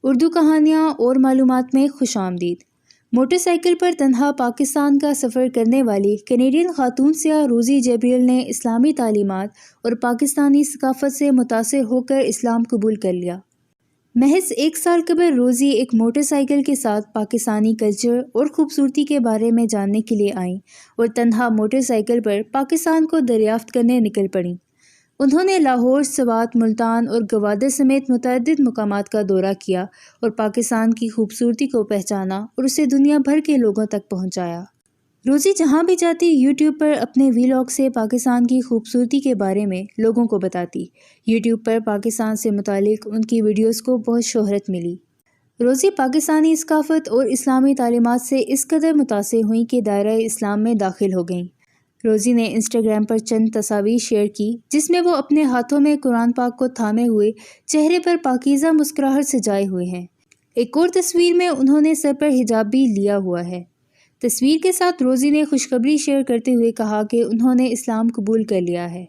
اردو کہانیاں اور معلومات میں خوش آمدید۔ موٹر سائیکل پر تنہا پاکستان کا سفر کرنے والی کینیڈین خاتون سیاح روزی جبریل نے اسلامی تعلیمات اور پاکستانی ثقافت سے متاثر ہو کر اسلام قبول کر لیا۔ محض 1 سال قبل روزی ایک موٹر سائیکل کے ساتھ پاکستانی کلچر اور خوبصورتی کے بارے میں جاننے کے لیے آئیں اور تنہا موٹر سائیکل پر پاکستان کو دریافت کرنے نکل پڑیں۔ انہوں نے لاہور، سوات، ملتان اور گوادر سمیت متعدد مقامات کا دورہ کیا اور پاکستان کی خوبصورتی کو پہچانا اور اسے دنیا بھر کے لوگوں تک پہنچایا۔ روزی جہاں بھی جاتی یوٹیوب پر اپنے ویلاگ سے پاکستان کی خوبصورتی کے بارے میں لوگوں کو بتاتی۔ یوٹیوب پر پاکستان سے متعلق ان کی ویڈیوز کو بہت شہرت ملی۔ روزی پاکستانی ثقافت اور اسلامی تعلیمات سے اس قدر متاثر ہوئیں کہ دائرہ اسلام میں داخل ہو گئیں۔ روزی نے انسٹاگرام پر چند تصاویر شیئر کی جس میں وہ اپنے ہاتھوں میں قرآن پاک کو تھامے ہوئے چہرے پر پاکیزہ مسکراہٹ سجائے ہوئے ہیں۔ ایک اور تصویر میں انہوں نے سر پر حجاب بھی لیا ہوا ہے۔ تصویر کے ساتھ روزی نے خوشخبری شیئر کرتے ہوئے کہا کہ انہوں نے اسلام قبول کر لیا ہے۔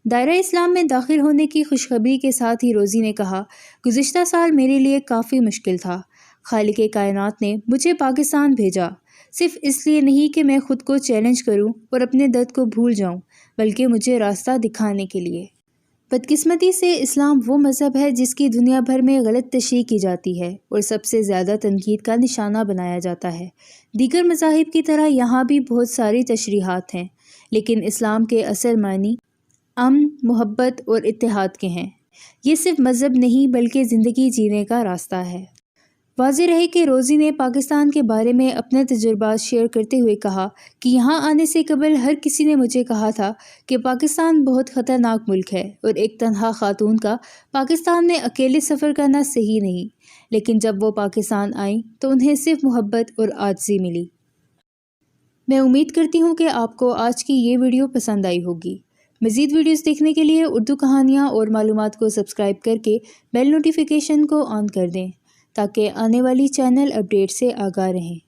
دائرہ اسلام میں داخل ہونے کی خوشخبری کے ساتھ ہی روزی نے کہا، گزشتہ سال میرے لیے کافی مشکل تھا۔ خالق کائنات نے مجھے پاکستان بھیجا، صرف اس لیے نہیں کہ میں خود کو چیلنج کروں اور اپنے درد کو بھول جاؤں، بلکہ مجھے راستہ دکھانے کے لیے۔ بدقسمتی سے اسلام وہ مذہب ہے جس کی دنیا بھر میں غلط تشریح کی جاتی ہے اور سب سے زیادہ تنقید کا نشانہ بنایا جاتا ہے۔ دیگر مذاہب کی طرح یہاں بھی بہت ساری تشریحات ہیں، لیکن اسلام کے اصل معنی امن، محبت اور اتحاد کے ہیں۔ یہ صرف مذہب نہیں بلکہ زندگی جینے کا راستہ ہے۔ واضح رہے کہ روزی نے پاکستان کے بارے میں اپنے تجربات شیئر کرتے ہوئے کہا کہ یہاں آنے سے قبل ہر کسی نے مجھے کہا تھا کہ پاکستان بہت خطرناک ملک ہے اور ایک تنہا خاتون کا پاکستان میں اکیلے سفر کرنا صحیح نہیں، لیکن جب وہ پاکستان آئیں تو انہیں صرف محبت اور عاجزی ملی۔ میں امید کرتی ہوں کہ آپ کو آج کی یہ ویڈیو پسند آئی ہوگی۔ مزید ویڈیوز دیکھنے کے لیے اردو کہانیاں اور معلومات کو سبسکرائب کر کے بیل نوٹیفیکیشن کو آن کر دیں تاکہ آنے والی چینل اپڈیٹ سے آگاہ رہیں۔